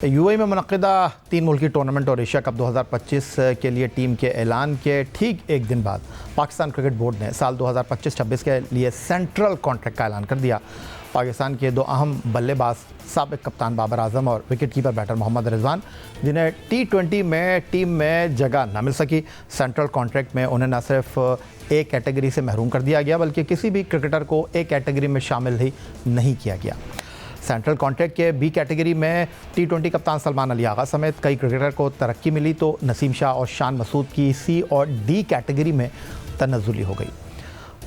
UAE में मुनक़िदा 3 मुल्की tournament और एशिया कप 2025 के लिए टीम के ऐलान के ठीक एक दिन बाद पाकिस्तान क्रिकेट बोर्ड ने साल 2025-26 के लिए सेंट्रल कॉन्ट्रैक्ट का ऐलान कर दिया। पाकिस्तान के दो अहम बल्लेबाज साबिक़ कप्तान बाबर आजम और wicket keeper batter Mohammad Rizwan, जिन्हें T20 में टीम में जगह न मिल सकी, सेंट्रल कॉन्ट्रैक्ट में उन्हें न सिर्फ ए कैटेगरी से महरूम कर दिया गया बल्कि किसी भी क्रिकेटर को ए कैटेगरी में शामिल ही नहीं किया गया। सेंट्रल कॉन्ट्रैक्ट के बी कैटेगरी में T20 कप्तान सलमान अली आगा समेत कई क्रिकेटर को तरक्की मिली तो नसीम शाह और शान मसूद की सी और डी कैटेगरी में तनज़्ज़ुली हो गई,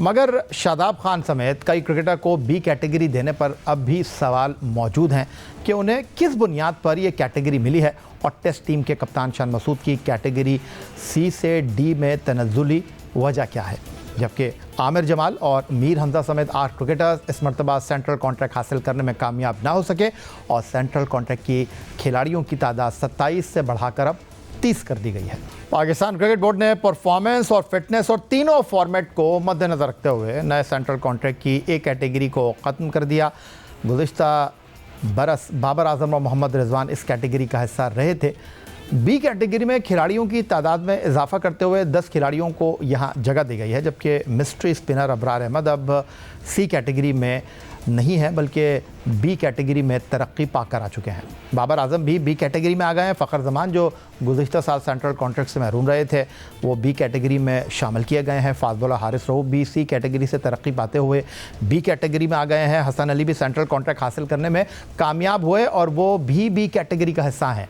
मगर शादाब खान समेत कई क्रिकेटर को बी कैटेगरी देने पर अब भी सवाल मौजूद हैं कि उन्हें किस बुनियाद पर यह कैटेगरी मिली है और टेस्ट टीम के कप्तान शान मसूद की कैटेगरी सी से डी में तनज़्ज़ुली वजह क्या है। जबकि आमिर जमाल और मीर हमजा समेत 8 क्रिकेटर्स इस मरतबा सेंट्रल कॉन्ट्रैक्ट हासिल करने में कामयाब ना हो सके और सेंट्रल कॉन्ट्रैक्ट की खिलाड़ियों की तादाद 27 से बढ़ाकर अब 30 कर दी गई है। पाकिस्तान क्रिकेट बोर्ड ने परफॉर्मेंस और फिटनेस और तीनों फॉर्मेट को मद्देनज़र रखते हुए नए सेंट्रल कॉन्ट्रैक्ट की ए कैटेगरी को ख़त्म कर दिया। गुज़िश्ता बरस बाबर आजम और मोहम्मद रिजवान इस कैटेगरी का हिस्सा रहे थे। बी कैटेगरी में खिलाड़ियों की तादाद में इजाफा करते हुए 10 खिलाड़ियों को यहां जगह दी गई है, जबकि मिस्ट्री स्पिनर अबरार अहमद अब सी कैटेगरी में नहीं है बल्कि बी कैटेगरी में तरक्की पाकर आ चुके हैं। बाबर आजम भी बी कैटेगरी में आ गए हैं। फ़खर जमान जो गुज़िश्ता साल सेंट्रल कॉन्ट्रैक्ट से महरूम रहे थे वो बी कैटेगरी में शामिल किए गए हैं। फास्ट बॉलर हारिस रऊफ भी सी कैटेगरी से तरक्की पाते हुए बी कैटेगरी में आ गए हैं। हसन अली भी सेंट्रल कॉन्ट्रैक्ट हासिल करने में कामयाब हुए और वो भी बी कैटेगरी का हिस्सा हैं।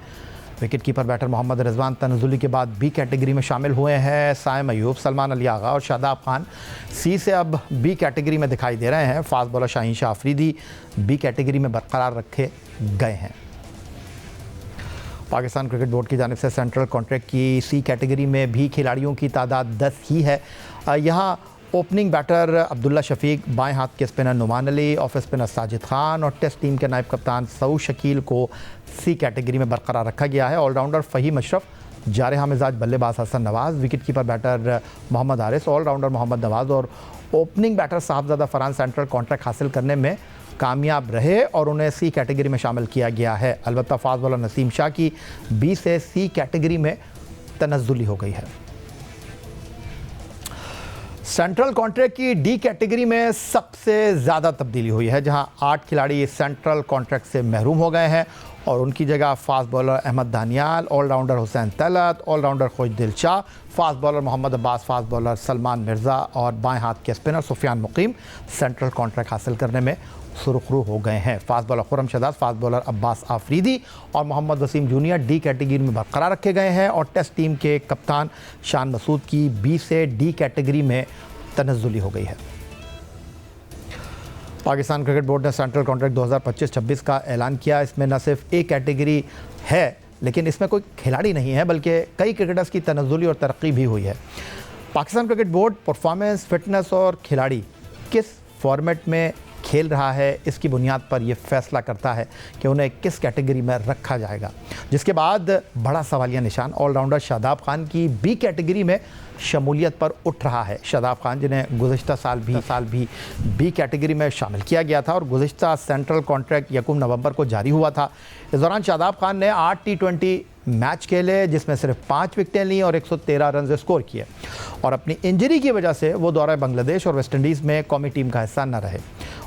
Wicket keeper batter Mohammad Rizwan तनज़्ज़ुली के बाद बी कैटेगरी में शामिल हुए हैं। साइम अयूब, सलमान अली आगा और शादाब खान सी से अब बी कैटेगरी में दिखाई दे रहे हैं। Fast bowler Shaheen Shah Afridi B category में बरकरार रखे गए हैं। पाकिस्तान क्रिकेट बोर्ड की जानिब से सेंट्रल कॉन्ट्रैक्ट की सी कैटेगरी में भी खिलाड़ियों की तादाद 10 ही है। यहाँ ओपनिंग बैटर अब्दुल्ला शफीक, बाएं हाथ के spinner Noman Ali, off spinner Sajid Khan और टेस्ट टीम के नायब कप्तान सऊद शकील को सी कैटेगरी में बरकरार रखा गया है। ऑलराउंडर फ़हीम अशरफ, जारह मिजाज बल्लेबाज Hasan Nawaz, wicket keeper batter Mohammad Haris, allrounder Mohammad Nawaz और opening batter Sahibzada Farhan central contract हासिल करने में कामयाब रहे और उन्हें सी कैटेगरी में शामिल किया गया है। अलबत्ता फास्ट बॉलर नसीम शाह की बी से सी कैटेगरी में तनज़्ज़ुली हो गई है। सेंट्रल कॉन्ट्रैक्ट की डी कैटेगरी में सबसे ज़्यादा तब्दीली हुई है, जहां 8 खिलाड़ी सेंट्रल कॉन्ट्रैक्ट से महरूम हो गए हैं और उनकी जगह fast bowler Ahmed Daniyal, allrounder Hussain Talat, allrounder Khushdil Shah, fast bowler Mohammad Abbas, fast bowler Salman Mirza और बाएं हाथ के spinner Sufiyan Muqeem central contract हासिल करने में सुरखरू हो गए हैं। Fast bowler Khurram Shahzad, fast bowler Abbas Afridi और Mohammad Wasim junior D category में बरकरार रखे गए हैं और टेस्ट टीम के कप्तान शान मसूद की बी से डी कैटेगरी में तनज़्ज़ुली हो गई है। पाकिस्तान क्रिकेट बोर्ड ने सेंट्रल कॉन्ट्रैक्ट 2025-26 का ऐलान किया। इसमें न सिर्फ ए कैटेगरी है लेकिन इसमें कोई खिलाड़ी नहीं है बल्कि कई क्रिकेटर्स की तनज़्ज़ुली और तरक्की भी हुई है। Pakistan cricket board performance, fitness और खिलाड़ी किस फॉर्मेट में खेल रहा है इसकी बुनियाद पर यह फैसला करता है कि उन्हें किस कैटेगरी में रखा जाएगा, जिसके बाद बड़ा सवालिया निशान ऑलराउंडर शादाब खान की बी कैटेगरी में शमूलियत पर उठ रहा है। शादाब खान, जिन्हें गुज़िश्ता साल भी बी कैटेगरी में शामिल किया गया था और गुज़िश्ता सेंट्रल कॉन्ट्रैक्ट 1 नवंबर को जारी हुआ था। इस दौरान शादाब खान ने 8 T20 मैच खेले जिसमें सिर्फ 5 विकेटें लीं और 113 रन स्कोर किए और अपनी इंजरी की वजह से वो दौरे बांग्लादेश और वेस्ट इंडीज़ में कौमी टीम का हिस्सा न रहे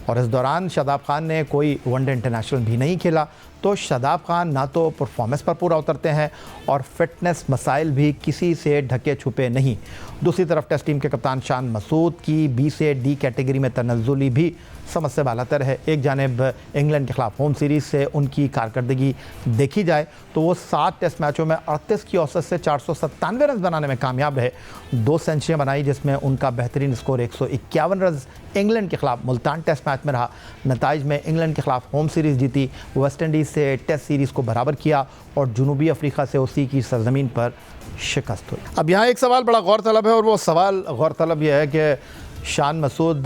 और इस दौरान शादाब खान ने कोई वनडे इंटरनेशनल भी नहीं खेला। तो शादाब खान ना तो परफॉर्मेंस पर पूरा उतरते हैं और फिटनेस मसाइल भी किसी से ढके छुपे नहीं। दूसरी तरफ टेस्ट टीम के कप्तान शान मसूद की बी से डी कैटेगरी में तनज़्ज़ुली भी समझ से बालातर है। एक जानिब इंग्लैंड के खिलाफ होम सीरीज़ से उनकी कारकर्दगी देखी जाए तो वो 7 टेस्ट मैचों में 38 की औसत से 497 रन बनाने में कामयाब रहे। 2 सेंचुरियाँ बनाई जिसमें उनका बेहतरीन स्कोर 151 रन इंग्लैंड के खिलाफ मुल्तान टेस्ट मैच में रहा। नताइज में इंग्लैंड के खिलाफ होम सीरीज़ जीती, वेस्ट इंडीज़ से टेस्ट सीरीज़ को बराबर किया और जनूबी अफ्रीका से उसी की सरजमीन पर शिकस्त हुई। अब यहाँ एक सवाल बड़ा गौर तलब है और वो सवाल गौर तलब यह है कि शान मसूद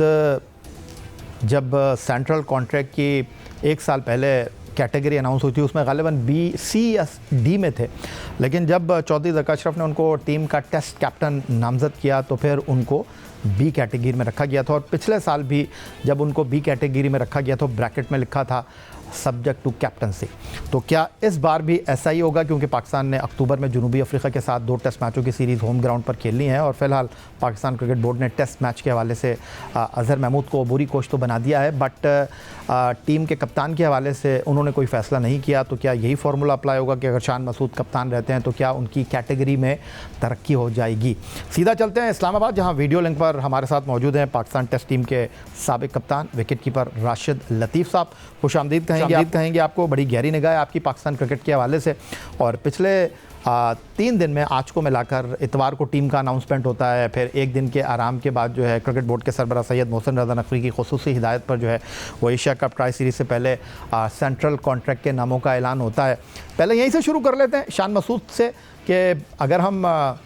जब सेंट्रल कॉन्ट्रैक्ट की 1 साल पहले कैटेगरी अनाउंस हुई थी उसमें गालिबन बी, सी या डी में थे, लेकिन जब चौधरी ज़का अशरफ ने उनको टीम का टेस्ट कैप्टन नामज़द किया तो फिर उनको बी कैटेगरी में रखा गया था और पिछले साल भी जब उनको बी कैटेगरी में रखा गया तो ब्रैकेट में लिखा था सब्जेक्ट टू कैप्टनसी। तो क्या इस बार भी ऐसा ही होगा, क्योंकि पाकिस्तान ने अक्टूबर में जनूबी अफ्रीका के साथ 2 टेस्ट मैचों की सीरीज़ होम ग्राउंड पर खेलनी है और फिलहाल पाकिस्तान क्रिकेट बोर्ड ने टेस्ट मैच के हवाले से अजहर महमूद को अबूरी कोच तो बना दिया है, बट टीम के कप्तान के हवाले से उन्होंने कोई फ़ैसला नहीं किया। तो क्या यही फार्मूला अप्लाई होगा कि अगर शान मसूद कप्तान रहते हैं तो क्या उनकी कैटेगरी में तरक्की हो जाएगी? सीधा चलते हैं इस्लामाबाद, जहां वीडियो लिंक पर हमारे साथ मौजूद हैं पाकिस्तान टेस्ट टीम के साबिक कप्तान विकेट कीपर राशिद लतीफ़ साहब। खुशामदीद कहेंगे आपको। बड़ी गहरी निगाह है आपकी पाकिस्तान क्रिकेट के हवाले से, और पिछले 3 दिन में आज को मिलाकर इतवार को टीम का अनाउंसमेंट होता है, फिर एक दिन के आराम के बाद जो है क्रिकेट बोर्ड के सरबराह सैयद मोहसिन रज़ा नकवी की खुसूसी हिदायत पर जो है वो एशिया कप ट्राई सीरीज़ से पहले सेंट्रल कॉन्ट्रैक्ट के नामों का ऐलान होता है। पहले यहीं से शुरू कर लेते हैं शान मसूद से कि अगर हम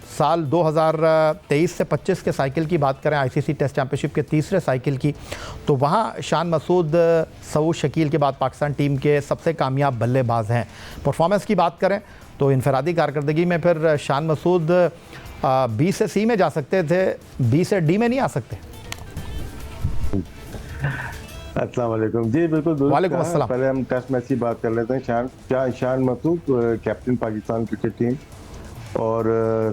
साल 2023 से 25 के साइकिल की बात करें, आईसीसी टेस्ट चैंपियनशिप के तीसरे साइकिल की, तो वहाँ शान मसूद सऊद शकील के बाद पाकिस्तान टीम के सबसे कामयाब बल्लेबाज हैं। परफॉर्मेंस की बात करें तो इनफरादी कारकर्दगी में फिर शान मसूद बी से सी में जा सकते थे, बी से डी में नहीं आ सकते। अस्सलाम वालेकुम जी, बिल्कुल वालेकुम अस्सलाम। पहले हम टेस्ट मैच की बात कर लेते हैं। Shan Masood captain Pakistan cricket team, और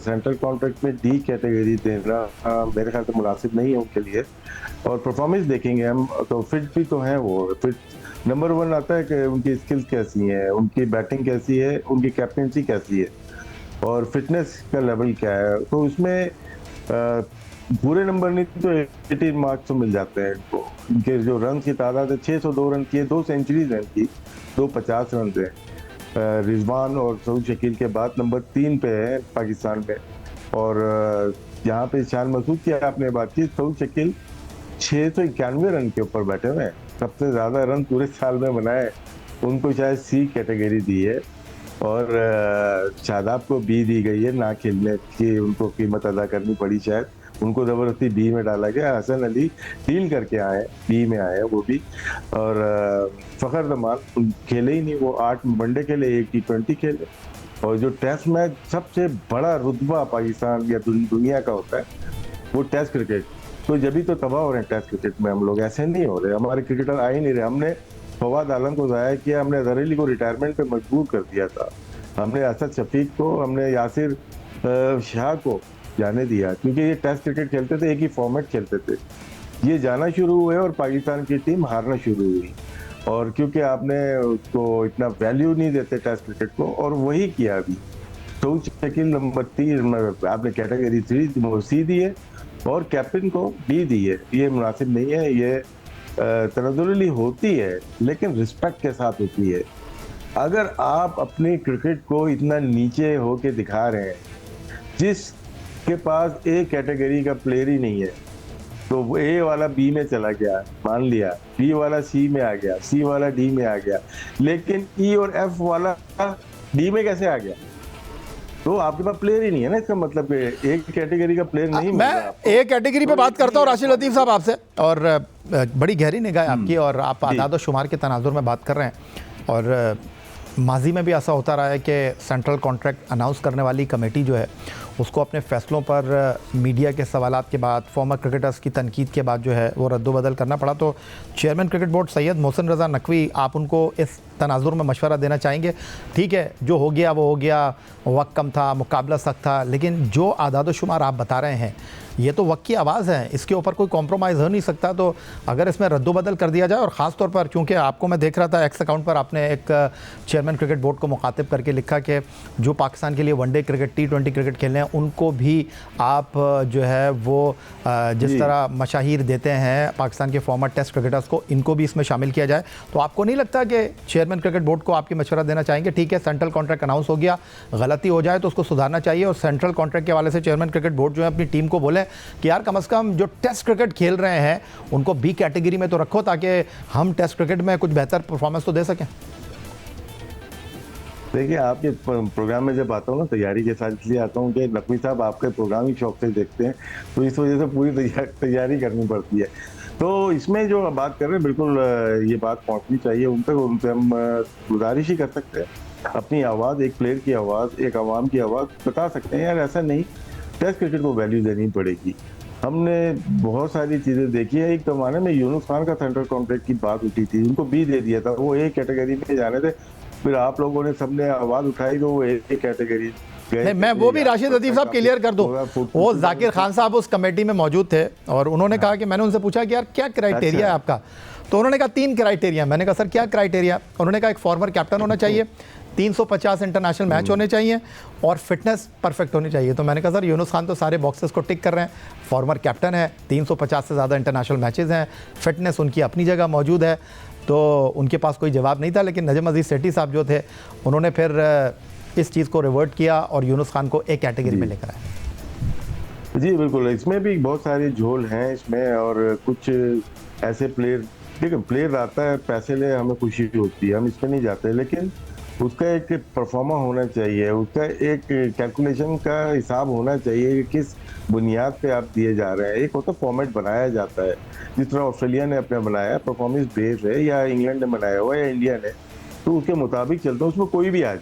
सेंट्रल कॉन्ट्रैक्ट में डी कैटेगरी देना मेरे ख्याल से मुनासिब नहीं है उनके लिए। और परफॉर्मेंस देखेंगे हम तो फिट भी तो हैं वो। फिट नंबर 1 आता है कि उनकी स्किल्स कैसी हैं, उनकी बैटिंग कैसी है, उनकी कैप्टनसी कैसी है और फिटनेस का लेवल क्या है। तो उसमें पूरे नंबर नहीं तो 18 मार्क्स तो मिल जाते हैं इनको। इनके जो रन की तादाद है 602 रन की है, 2 सेंचुरीज हैं इनकी, 250 रन है। रिजवान और सऊद शकील के बाद नंबर 3 पे है पाकिस्तान में। और यहाँ पे शान मसूद की आपने बात की, सऊद शकील 691 रन के ऊपर बैठे हुए हैं, सबसे ज़्यादा रन पूरे साल में बनाए। उनको शायद सी कैटेगरी दी है और शादाब को बी दी गई है, ना खेलने की उनको कीमत अदा करनी पड़ी शायद, उनको ज़बरदस्ती बी में डाला गया। हसन अली डील करके आए, बी में आए वो भी। और फ़खर जमान खेले ही नहीं, वो 8 वनडे खेले, 1 T20 खेले। और जो टेस्ट मैच सबसे बड़ा रुतबा पाकिस्तान या दुनिया का होता है वो टेस्ट क्रिकेट, तो जब भी तो तबाह हो रहे हैं टेस्ट क्रिकेट में हम लोग। ऐसे नहीं हो रहे, हमारे क्रिकेटर आ ही नहीं रहे। हमने फवाद आलम को ज़ाया किया, हमने अजहर अली को रिटायरमेंट पे मजबूर कर दिया था, हमने असद शफीक को, हमने यासिर शाह को जाने दिया, क्योंकि ये टेस्ट क्रिकेट खेलते थे, एक ही फॉर्मेट खेलते थे। ये जाना शुरू हुए और पाकिस्तान की टीम हारना शुरू हुई, और क्योंकि आपने उसको इतना वैल्यू नहीं देते टेस्ट क्रिकेट को, और वही किया अभी। सऊद शकील नंबर 3 आपने कैटेगरी 3 सी दी है और कैप्टन को डी दी है। ये मुनासिब नहीं है, ये तनज़ुली होती है लेकिन रिस्पेक्ट के साथ होती है। अगर आप अपनी क्रिकेट को इतना नीचे होके दिखा रहे हैं, जिसके पास ए कैटेगरी का प्लेयर ही नहीं है, तो वो ए वाला बी में चला गया, मान लिया, बी वाला सी में आ गया, सी वाला डी में आ गया, लेकिन ई और एफ वाला डी में कैसे आ गया? तो आपके पास प्लेयर ही नहीं है ना, इसका मतलब कि एक कैटेगरी का प्लेयर नहीं। मैं एक कैटेगरी पे बात करता हूँ राशिद लतीफ़ साहब आपसे, और बड़ी गहरी निगाह है आपकी, और आप आदाद और शुमार के तनाजुर में बात कर रहे हैं। और माजी में भी ऐसा होता रहा है कि सेंट्रल कॉन्ट्रैक्ट अनाउंस करने वाली कमेटी जो है उसको अपने फ़ैसलों पर मीडिया के सवालात के बाद, फॉर्मर क्रिकेटर्स की तनकीद के बाद जो है वो रद्दोबदल करना पड़ा। तो chairman cricket board Syed Mohsin Raza Naqvi, आप उनको इस तनाजुर में मशवरा देना चाहेंगे? ठीक है, जो हो गया वो हो गया, वक्त कम था, मुकाबला सख्त था, लेकिन जो आदाद शुमार आप बता रहे हैं ये तो वक्त की आवाज़ है, इसके ऊपर कोई कॉम्प्रोमाइज़ हो नहीं सकता। तो अगर इसमें रद्दोबदल कर दिया जाए, और ख़ास तौर पर क्योंकि आपको मैं देख रहा था एक्स अकाउंट पर आपने एक चेयरमैन क्रिकेट बोर्ड को मुखातिब करके लिखा कि जो पाकिस्तान के लिए वनडे क्रिकेट, T20 क्रिकेट खेलने हैं उनको भी आप जो है वो जिस तरह मशाहीर देते हैं पाकिस्तान के फॉर्मर टेस्ट क्रिकेटर्स को, इनको भी इसमें शामिल किया जाए। तो आपको नहीं लगता कि चेयरमैन क्रिकेट बोर्ड को आपकी मशवरा देना चाहेंगे? ठीक है, सेंट्रल कॉन्ट्रैक्ट अनाउंस हो गया, गलती हो जाए तो उसको सुधारना चाहिए, और सेंट्रल कॉन्ट्रैक्ट के हवाले से चेयरमैन क्रिकेट बोर्ड जो है अपनी टीम को बोले कि यार कम से कम जो टेस्ट क्रिकेट खेल रहे हैं उनको बी कैटेगरी में तो रखो, ताकि हम टेस्ट क्रिकेट में कुछ बेहतर परफॉर्मेंस तो दे सकें। देखिए, आपके प्रोग्राम में जब आता हूँ ना, तैयारी के साथ इसलिए आता हूँ कि नकवी साहब आपके प्रोग्राम ही शौक से देखते हैं, तो इस वजह से पूरी तैयारी करनी पड़ती है। तो इसमें जो बात कर रहे हैं, बिल्कुल ये बात पहुँचनी चाहिए उन तक, उनसे हम गुजारिश ही कर सकते हैं। अपनी आवाज़, एक प्लेयर की आवाज़, एक आवाम की आवाज़ बता सकते हैं, यार ऐसा नहीं, टेस्ट क्रिकेट को वैल्यू देनी पड़ेगी। हमने बहुत सारी चीजें देखी है। एक जमाने में यूनुस खान का सेंट्रल कॉन्ट्रैक्ट की बात उठी थी, उनको बी दे दिया था, वो ए कैटेगरी में जाने थे। फिर आप लोगों ने सबने आवाज उठाई तो वो ए कैटेगरी गए। नहीं, मैं वो भी राशिद लतीफ़ साहब क्लियर कर दूं, वो जाकिर खान साहब उस कमेटी में मौजूद थे और उन्होंने कहा कि मैंने उनसे पूछा कि यार क्या क्राइटेरिया है आपका, तो उन्होंने कहा 3 क्राइटेरिया। मैंने कहा सर क्या क्राइटेरिया? उन्होंने कहा एक फॉर्मर कैप्टन होना चाहिए, 350 इंटरनेशनल मैच होने चाहिए और फिटनेस परफेक्ट होनी चाहिए। तो मैंने कहा सर यूनुस खान तो सारे बॉक्सेस को टिक कर रहे हैं, फॉर्मर कैप्टन है, 350 से ज़्यादा इंटरनेशनल मैचेस हैं, फिटनेस उनकी अपनी जगह मौजूद है। तो उनके पास कोई जवाब नहीं था, लेकिन नजम अजीज़ सेठी साहब जो थे उन्होंने फिर इस चीज़ को रिवर्ट किया और यूनुस खान को एक कैटेगरी में लेकर आए। जी बिल्कुल, इसमें भी बहुत सारे झोल हैं इसमें, और कुछ ऐसे प्लेयर, देखिए प्लेयर आता है पैसे ले, हमें खुशी होती है, हम इसमें नहीं जाते, लेकिन उसका एक परफॉर्मा होना चाहिए, उसका एक कैलकुलेशन का हिसाब होना चाहिए कि किस बुनियाद पे आप दिए जा रहे हैं। एक होता फॉर्मेट बनाया जाता है, जिस तरह ऑस्ट्रेलिया ने अपना बनाया परफॉर्मेंस बेस है, या इंग्लैंड ने बनाया हुआ, या इंडिया ने, तो उसके मुताबिक चलता है, उसमें कोई भी आ जाए।